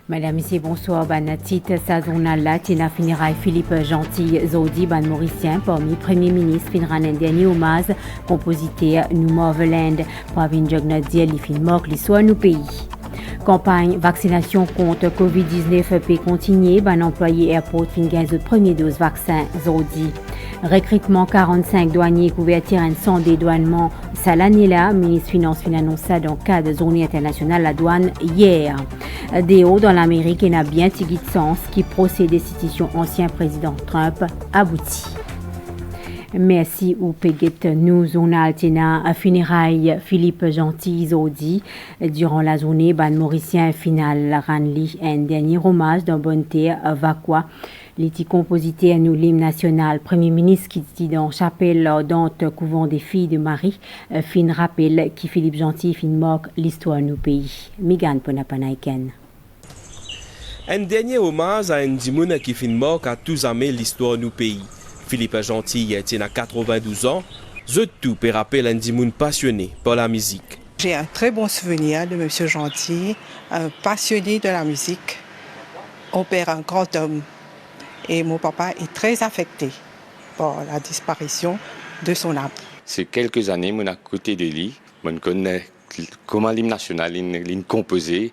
Madame, Monsieur, bonsoir. Titre sazonal là, Tina Finirai Philippe Gentil Zodi, ban Mauricien, parmi Premier ministre, finira un dernier hommage, compositeur New Marveland, Pravin Jugnauth dit les films morts, l'histoire nous pays. Campagne vaccination contre Covid-19 peut continuer, ban employé airport fin gain de première dose vaccin Zodi. Recrutement 45 douaniers couverture un sans dédouanement. Ça l'année là, ministre Finance annonce ça dans le cadre de journée internationale la douane hier. Déo dans l'Amérique et n'a bien tigui de sens qui procède des destitution ancien président Trump abouti. Merci ou peguet nous on a à funérailles Philippe Gentil Zodi durant la journée ban Mauricien final Ranli un dernier hommage dans bonté Vacua. Les composités nous l'hymne national, Premier ministre qui dit dans chapelle dans couvent des filles de Marie, fin rappel qui Philippe Gentil fin moque l'histoire nous pays. Migan Ponapanaiken. Un dernier hommage à un dimoun qui fin moque à tous amer l'histoire nous pays. Philippe Gentil tient à 92 ans, je tout peut rappeler un dimoun passionné par la musique. J'ai un très bon souvenir de M. Gentil, un passionné de la musique, on perd un grand homme. Et mon papa est très affecté par la disparition de son âme. C'est quelques années, mon à côté de lui, on connaît comment l'hymne national, l'hymne composé.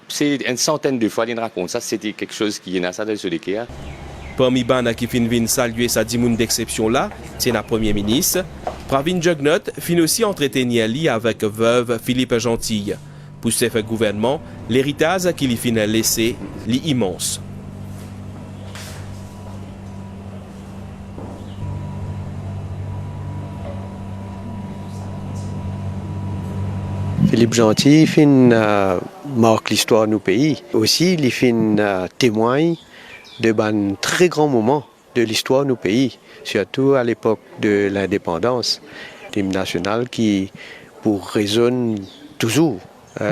C'est une centaine de fois, il raconte ça, c'était quelque chose qui est dans ça dans ce décor. Parmi bana qui fin vin saluer sa dimoun d'exception là, c'est la Premier ministre. Pravin Jugnauth fin aussi entretenir li avec veuve Philippe Gentil. Pour ce gouvernement, l'héritage qu'il fin laissé, l'immense. Philippe Gentil marque l'histoire de nos pays. Aussi, il témoigne de très grands moments de l'histoire de nos pays, surtout à l'époque de l'indépendance. L'hymne national qui résonne toujours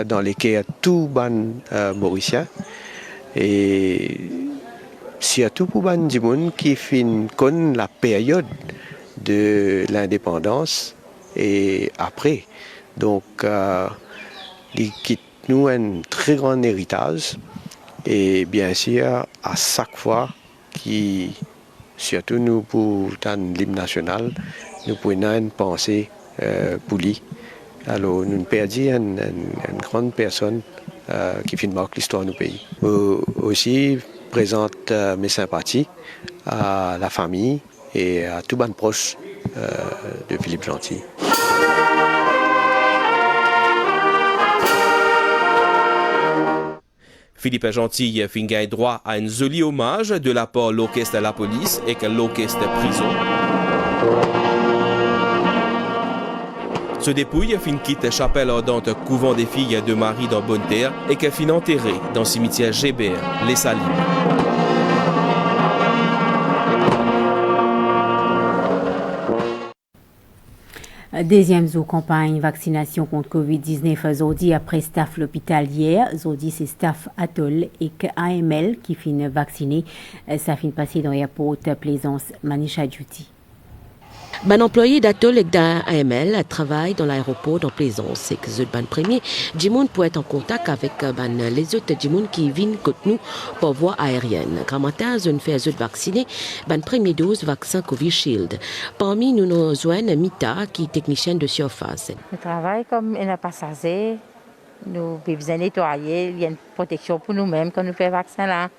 dans les cœurs de tous les Mauriciens. Et surtout pour les gens qui connaissent la période de l'indépendance et après. Donc, il quitte nous un très grand héritage et bien sûr, à chaque fois, surtout nous pour l'hymne national, nous pouvons une pensée pour lui. Alors, nous perdons une grande personne qui marque l'histoire de nos pays. Aussi, présente mes sympathies à la famille et à tous les proches de Philippe Gentil. Philippe Gentil fin gagne droit à un joli hommage de la part de l'orchestre de la police et de l'orchestre prison. Ce dépouille fin quitte chapelle ardente couvent des filles de Marie dans Bonne-Terre et qu'elle fin enterré dans le cimetière Gébert, les Salines. Deuxième campagne vaccination contre Covid-19 Zodi après staff l'hôpital hier. Zodi c'est staff Atoll et AML qui finit vacciné. Ça finit passer dans l'aéroport Plaisance Manisha Duty. Un employé d'Atoll et d'AML travaille dans l'aéroport dans Plaisance. C'est que le ban premier, Jimoun peut être en contact avec les autres Jimoun qui viennent contre nous par voie aérienne. Grand matin, je fais les autres vaccinés, première dose vaccin Covishield. Parmi nous, nous avons Mita, qui est technicienne de surface. Je travaille comme un passager. Nous besoin nettoyer. Il y a une protection pour nous-mêmes quand nous faisons le vaccin là.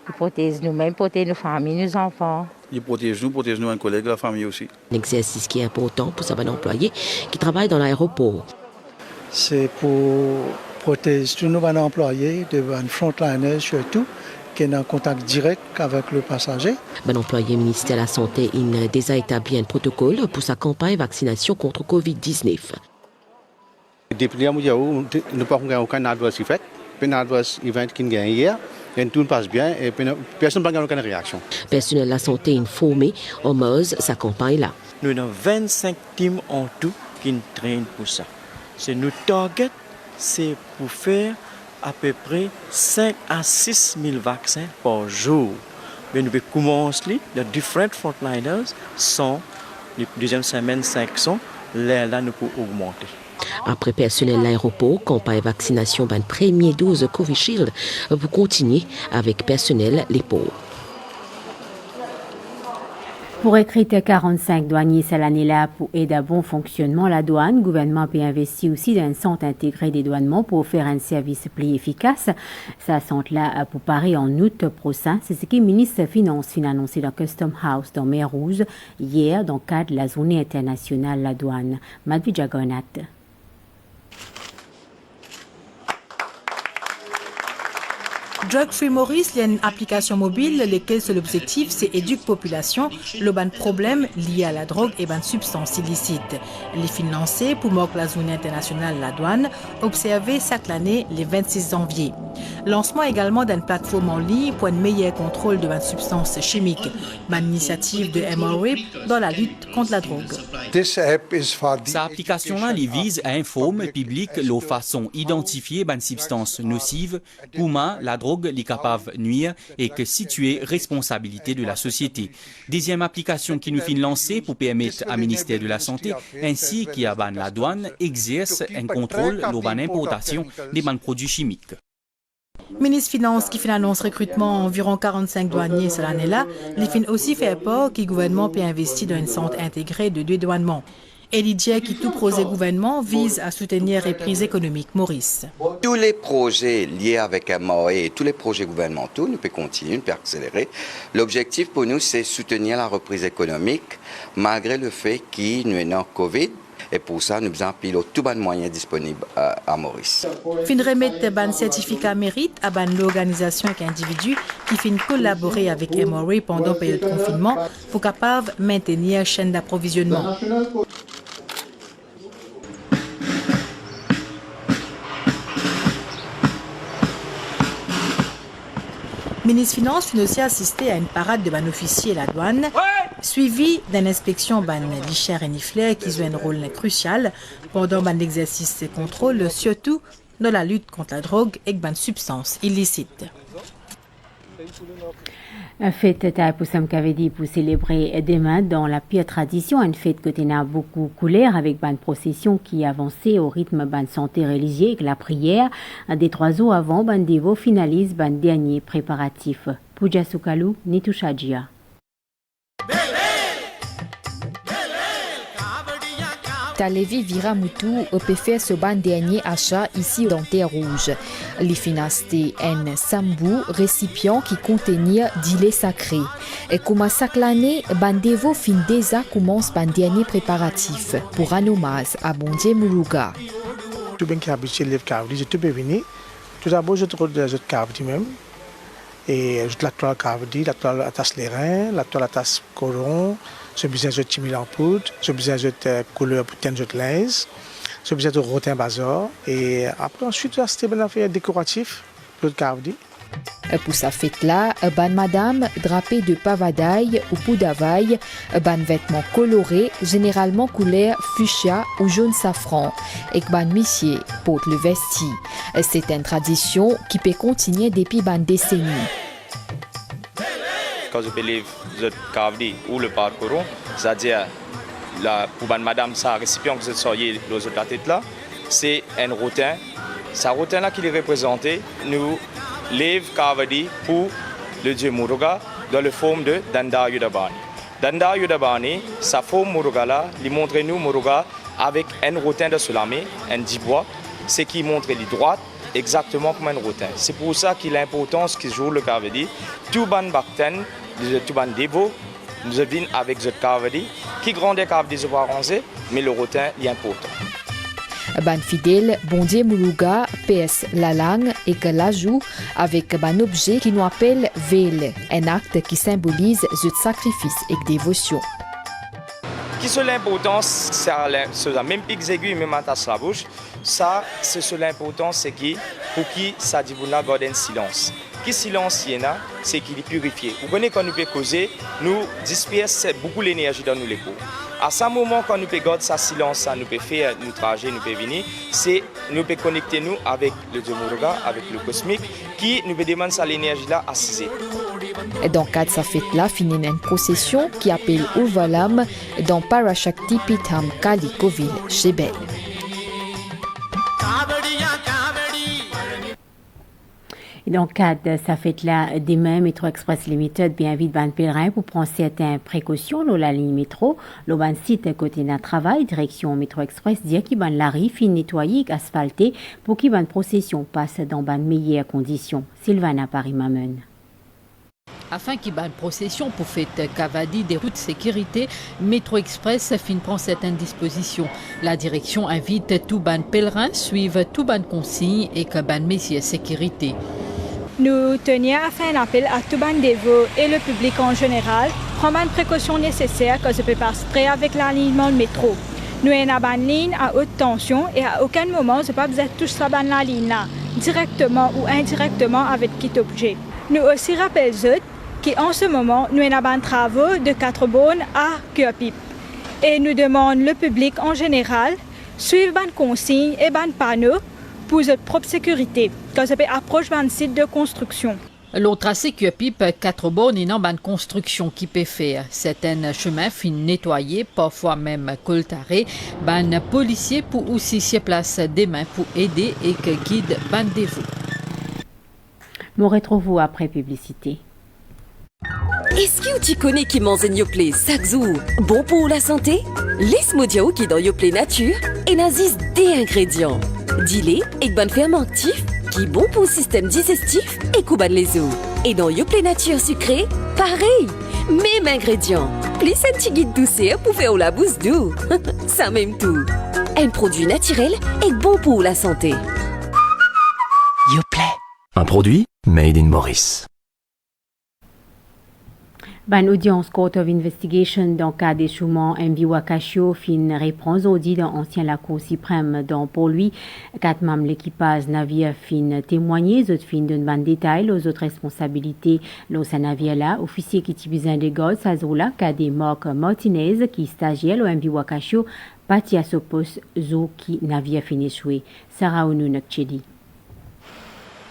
Ils protègent nous-mêmes, protègent nos familles, nos enfants. Ils protègent nous, un collègue, la famille aussi. Un exercice qui est important pour un employé qui travaille dans l'aéroport. C'est pour protéger tous nos employés, de frontliners surtout, qui sont en contact direct avec le passager. Un employé ministère de la Santé a déjà établi un protocole pour sa campagne vaccination contre Covid-19. Depuis là, nous n'avons aucun adverse effet. Un adverse event qui est hier. Et tout passe bien et personne n'a aucune réaction. Personnel de la santé informé, hommage sa campagne-là. Nous avons 25 teams en tout qui nous traînent pour ça. Notre target, c'est pour faire à peu près 5 à 6 000 vaccins par jour. Mais nous pouvons commencer, les différents frontliners sont, les deuxième semaine, 500, là nous pouvons augmenter. Après personnel l'aéroport, campagne vaccination ban premier dose Covishield pour continuer avec personnel les pauvres. Pour recruter 45 douaniers cette année-là pour aider à bon fonctionnement la douane, le gouvernement peut investir aussi dans un centre intégré des douanements pour offrir un service plus efficace. Ce centre-là pour parer en août prochain. C'est ce que le ministre des Finances a annoncé dans Custom House dans Mer Rouge hier dans le cadre de la journée internationale de la douane. Madhu Jagannath. Drug Free Maurice, il y a une application mobile, laquelle c'est l'objectif, c'est éduquer la population, le ban problème lié à la drogue et ban substances illicites. Les financés pour marquer la journée internationale de la douane, observée chaque année le 26 janvier. Lancement également d'une plateforme en ligne pour un meilleur contrôle de ban substances chimiques, ban initiative de MRIP dans la lutte contre la drogue. Cette application-là vise à informer le public la façon d'identifier ban substances nocives, comment la drogue est capable de nuire et que situer responsabilité de la société. Deuxième application qui nous fait lancer pour permettre au ministère de la Santé ainsi qu'à la douane exerce un contrôle de l'importation des produits chimiques. Ministre Finance qui fait l'annonce recrutement environ 45 douaniers cette année-là, il fin aussi fait peur que le gouvernement peut investir dans un centre intégré de dédouanement. Et l'idée qui tout projet gouvernement vise à soutenir les prises économiques Maurice. Tous les projets liés avec MOA et tous les projets gouvernementaux, nous pouvons continuer, nous pouvons accélérer. L'objectif pour nous, c'est soutenir la reprise économique malgré le fait qu'il y a un Covid. Et pour ça, nous avons piloté tous les moyens disponibles à Maurice. Fin remettre un certificat mérite à l'organisation et individus qui fin collaborer avec MRA pendant la période de confinement pour capable maintenir la chaîne d'approvisionnement. Le ministre des Finances a aussi assisté à une parade de ban officiers à la douane, suivie d'une inspection ban lichère et niflaire qui joue un rôle crucial pendant l'exercice de contrôle, surtout dans la lutte contre la drogue et ban substances illicites. Une fête pour Samkavedi pour célébrer demain dans la pire tradition, une fête que a beaucoup couleur avec une procession qui avançait au rythme de santé religieuse avec la prière. Des 3 jours avant, ban dévot finalise ban dernier préparatif. Puja Sukalu, Nitushajia. Talevi Viramutu peut faire ce ban dernier achat ici dans Terre Rouge. Les finances un sambu récipient qui contenait du lait sacré. Et comme chaque année, Bandevo fin déjà commence ban dernier préparatif pour un hommage à Bondje Muruga. Tout bien qui habite le Kavdi, je te peux venir. Tout d'abord, je trouve le Kavdi même. Et je la toile Kavdi, la toile attache les reins, la toile attache coron. J'ai besoin de timil en poudre, j'ai besoin de couleur pour teindre de linge, j'ai besoin de rotin bazar. Et après, ensuite, c'était une affaire décorative pour le Kavdi. Pour sa fête-là, ban madame drapée de pavadaille ou poudavaille, ban vêtements colorés, généralement couleur fuchsia ou jaune safran, et ban monsieur porte le vesti. C'est une tradition qui peut continuer depuis ban décennies. Quand je believe le Kavdi ou le parcours, c'est-à-dire pour madame, ça récipient que vous soyez dans la tête là, c'est un rotin. Ce rotin là qui est représenté, nous lève Kavdi pour le dieu Muruga dans la forme de Danda Yudabani. Danda Yudabani, sa forme Muruga là, il montre nous Muruga avec un rotin de Solamé, un dibois, ce qui montre les droites. Exactement comme un rotin. C'est pour ça qu'il a l'importance qu'il joue le Kavdi. Tout ban bakten, tout ban dévo, nous venons avec ce Kavdi, qui grandit Kavdi se voit arrangé, mais le rotin est important. Ban fidèle, Bondje Muruga pèse la langue et que la joue avec un objet qui nous appelle vele, un acte qui symbolise ce sacrifice et dévotion. Qui c'est l'importance, c'est la même pique aiguë, même attache la bouche. Ça, c'est l'importance, c'est qui, pour qui ça dit vous garde un silence. Qui silence y en a, c'est qu'il est purifié. Vous connaissez quand nous pouvons causer, nous disperse beaucoup l'énergie dans nos peaux. À ce moment, quand nous pouvons garder ça silence, ça nous peut faire nous trajet, nous peut venir, c'est nous peut connecter nous avec le Dieu Muruga, avec le cosmique, qui nous peut demander ça l'énergie là assisée. Dans le cadre de sa fête-là, finit une procession qui appelle Uvalam dans Parashakti Pitham Kali Kovil chez Belle. Et dans le cadre de sa fête-là, demain, Métro Express Limited bien invite ban pèlerin pour prendre certaines précautions dans la ligne métro. Le ban site côté d'un travail, direction Métro Express, dit qu'il ban la rive fin nettoyée et asphaltée pour qu'il ban procession passe dans ban meilleures conditions. Sylvana Paris-Mamen. Afin qu'il y ait une procession pour faire cavadi des routes de sécurité, Métro Express prend certaines dispositions. La direction invite tout ban pèlerin suivre tout ban consigne et que ban messieurs sécurité. Nous tenions à faire un appel à tout ban dévots et le public en général, prendre les précautions nécessaires que je peux pas prêt avec l'alignement de métro. Nous avons une ligne à haute tension et à aucun moment je pas besoin de toucher la ligne là, directement ou indirectement avec qui objet. Nous aussi rappelons qu'en ce moment, nous avons des travaux de 4 bornes à Cuapip. Et nous demandons le public en général suivre les consignes et les panneaux pour votre propre sécurité, quand ça peut approcher d'un site de construction. L'autre tracé Cuapip, 4 bornes et non ban construction qui peut faire. Certains chemins fin nettoyés, parfois même coltarés. Ban policiers pour aussi se place des mains pour aider et que guide ban dévot. Nous retrouvons après publicité. Est-ce que tu connais qui mange Yoplait chaque jour? Bon pour la santé? Laisse-moi dire qui dans Yoplait Nature et n'azise des ingrédients. Dis-les et bonne ferment actif qui est bon pour le système digestif et couban les os. Et dans Yoplait Nature sucré, pareil, même ingrédients. Plus un petit guide douceur pour faire la bouche doux. Ça même tout. Un produit naturel et bon pour la santé. Yoplait. Un produit made in Maurice. Ban audience Court of Investigation dans le cas d'échouement MV Wakashio fin réponse audit dans ancien la Cour suprême dans pour lui 4 membres de l'équipage navire fin témoigner autres fin d'un ban détail aux autres responsabilités l'eau navire là officier qui tibizin de God Sazola cadé Marc Martinez qui stagiaire au MV Wakashio parti à ce poste zo qui navire fin échoué Sarah Onunakchedi.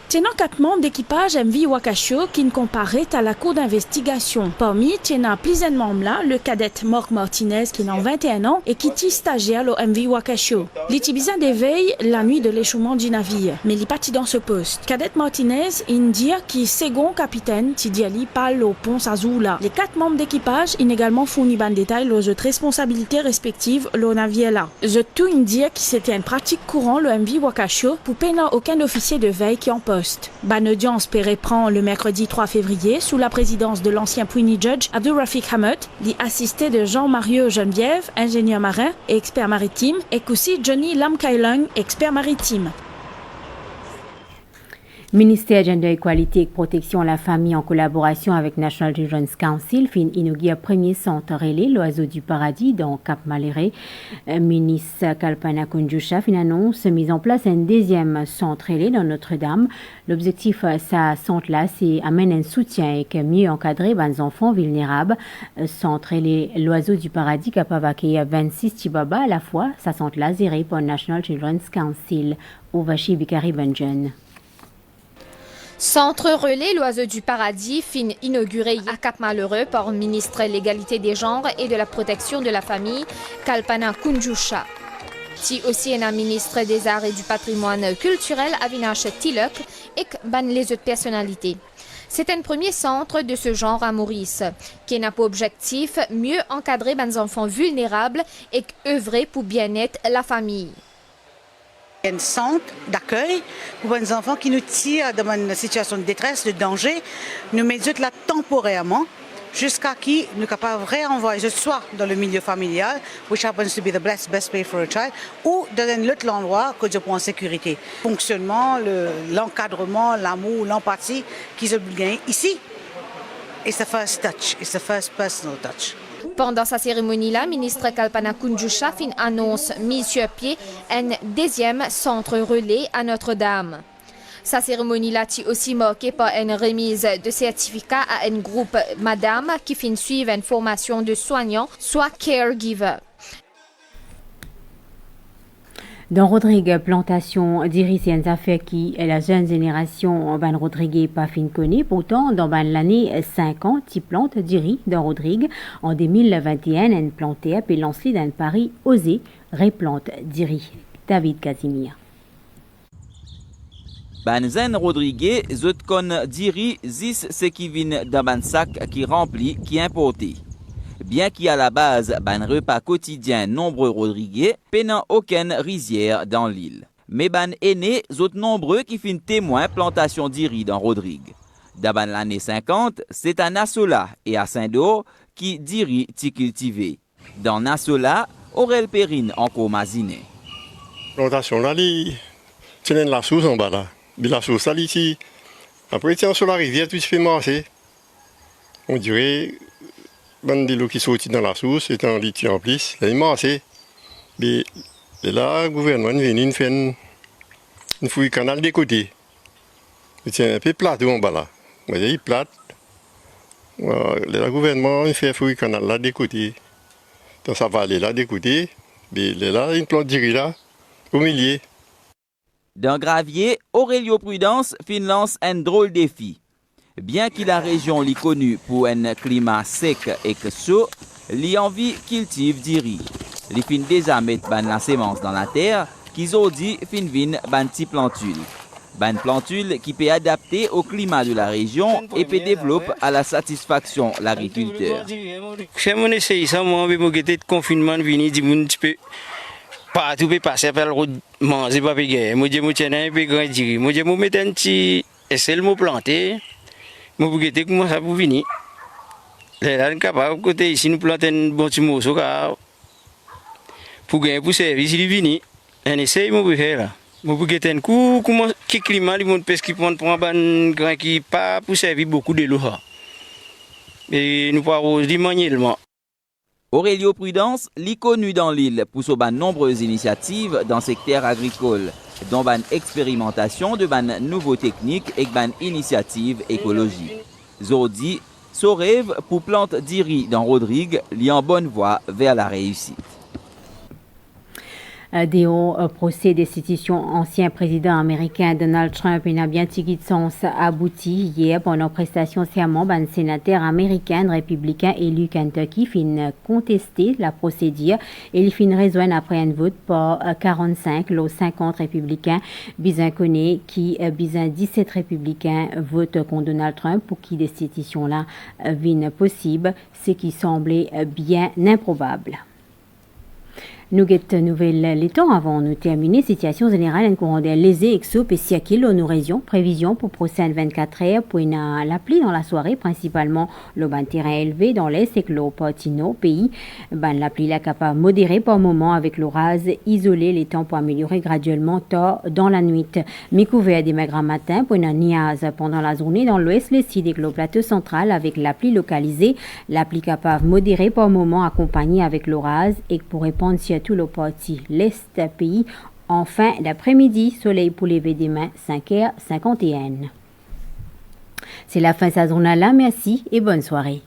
Tenant 4 membres d'équipage MV Wakashio qui ne comparaient à la cour d'investigation. Parmi tenant plusieurs membres là, le cadet Marc Martinez qui a 21 ans et qui est stagiaire au MV Wakashio. L'Itibizan d'éveil la nuit de l'échouement du navire, mais il est parti dans ce poste. Cadet Martinez indique qui est second capitaine Tidiali parle au pont Sazoula. Les 4 membres d'équipage ont également fourni ban détail aux autres responsabilités respectives au navire là. Je tout indique que c'était une pratique courante le MV Wakashio pour peiner aucun officier de veille qui en poste. Ban audience peut reprendre le mercredi 3 février sous la présidence de l'ancien Puini Judge Abdurrafik Hamad, assisté de Jean-Mario Geneviève, ingénieur marin et expert maritime, et aussi Johnny Lamkailung, expert maritime. Ministère Gender Equality et Protection à la Famille en collaboration avec National Children's Council fin inaugure premier centre relais l'Oiseau du Paradis dans Cap Maléré. Ministre Kalpana Kunjusha fin annonce mise en place un deuxième centre relais dans Notre-Dame. L'objectif ça centre là c'est amener un soutien et que mieux encadrer les enfants vulnérables. Centre relais l'Oiseau du Paradis capable d'accueillir 26 tibaba à la fois. Ça centre là géré par National Children's Council. Ovachi Bikari Benjen. Centre relais l'Oiseau du Paradis fin inauguré à Cap-Malheureux par le ministre de l'Égalité des genres et de la Protection de la Famille, Kalpana Kunjusha. Ti aussi un ministre des Arts et du Patrimoine culturel, Avinash Tilok, et les autres personnalités. C'est un premier centre de ce genre à Maurice, qui n'a pour objectif mieux encadrer les enfants vulnérables et œuvrer pour bien-être la famille. Un centre d'accueil pour les enfants qui nous tirent dans une situation de détresse, de danger. Nous mettons là temporairement jusqu'à qui nous sommes capables de réenvoyer soit dans le milieu familial, which happens to be the best place for a child, ou dans un autre endroit que je prends en sécurité. Fonctionnement, l'encadrement, l'amour, l'empathie qu'ils ont gagné ici. It's the first touch, it's the first personal touch. Pendant sa cérémonie-là, ministre Kalpana Kunjusha fin annonce mise sur pied un deuxième centre relais à Notre-Dame. Sa cérémonie-là est aussi marquée par une remise de certificat à un groupe madame qui fin suivre une formation de soignants, soit caregiver. Dans Rodrigue, plantation d'iris et une affaire qui est la jeune génération ban Rodrigue pas fin connaît. Pourtant, dans l'année 50, qui plante d'iris dans Rodrigue. En 2021, une plantée et lancée dans Paris osé replante d'iris. David Casimir. Banzen Rodriguez, zot kon diri zis ce qui vient dans ban sac qui rempli, qui importé. Bien qu'il y a la base ban repas quotidien nombreux Rodriguez, penant aucune rizière dans l'île. Mais ban aîné, zot nombreux qui fin témoin plantation d'iri dans Rodrigue. Dans l'année 50, c'est à Nassola et à Saint-Dor qui diri ti cultivé. Dans Nassola, Aurel Perrine encore maziné. Plantation là, c'est la sauce en bas là. La sauce là ici. Après, tiens sur la rivière, tout se fait marcher. On dirait, ben de l'eau qui sortit dans la sauce, c'est un lit en plus, là il marche. Mais là, le gouvernement est venu faire une fouille canal des côtés. C'est un peu plat en bas là. Vous voyez, il plate. Le gouvernement il fait fouille canal là des côtés. Dans sa vallée là des côtés. Mais là, une plante d'iri là, au milieu. Dans Gravier, Aurelio Prudence lance un drôle défi. Bien que la région l'y connue pour un climat sec et chaud, l'y envie cultive d'iri. Les fin déjà mettent la sémence dans la terre, qu'ils ont dit fin vin ban ti plantule. Ban plantule qui peut adapter au climat de la région et peut développer à la satisfaction l'agriculteur. Chez mon essai, ça, moi, je vais confinement vini, du monde peut pas tout peut passer par le route manger pas péguer. Moi, je me tiens un peu grand diri. Moi, je me mets un petit essai me planter. Moi, vous guettez comment ça pour venir. Là, on est capable côté ici nous planter un bon petit morceau pour gagner pour service il vini. Un essai moi pour faire là. Moi pour guetter un coup comment quel climat le monde parce qu'il prend pour un ban grand qui pas pour servir beaucoup de l'eau. Et nous pas arroser manuellement. Aurelio Prudence, connu dans l'île pour son nombreuses initiatives dans le secteur agricole, dont ban expérimentation de ban nouveaux techniques et ban initiatives écologiques. Zordi, son rêve pour plante d'iri dans Rodrigue, li en bonne voie vers la réussite. Des hauts procès destitution ancien président américain Donald Trump n'a bien tigit sens abouti hier pendant prestation serment d'un sénateur américain républicain élu Kentucky fin contester la procédure et il fin rejoindre après un vote par 45 los 50 républicains bizin connaît qui bizin 17 républicains votent contre Donald Trump pour qui destitution là vine possible ce qui semblait bien improbable. Nous guettons nouvelle les temps avant de terminer. Situation générale en courant des lésés exo pessiakil nos régions. Prévision pour prochaine 24 heures pour la pluie dans la soirée, principalement le ban terrain élevé dans l'est et que le Portino pays. La pluie la capable modérée par moment avec l'orage isolé les temps pour améliorer graduellement tard dans la nuit. Mi-couvert des maigres matin pour une niaise pendant la journée dans l'ouest, le sud et le plateau central avec la pluie localisée. La pluie capable modérée par moment accompagnée avec l'orage et pour répondre sur tout le parti l'est pays en fin d'après-midi, soleil pour lever demain 5h51. C'est la fin de sa journée là, merci et bonne soirée.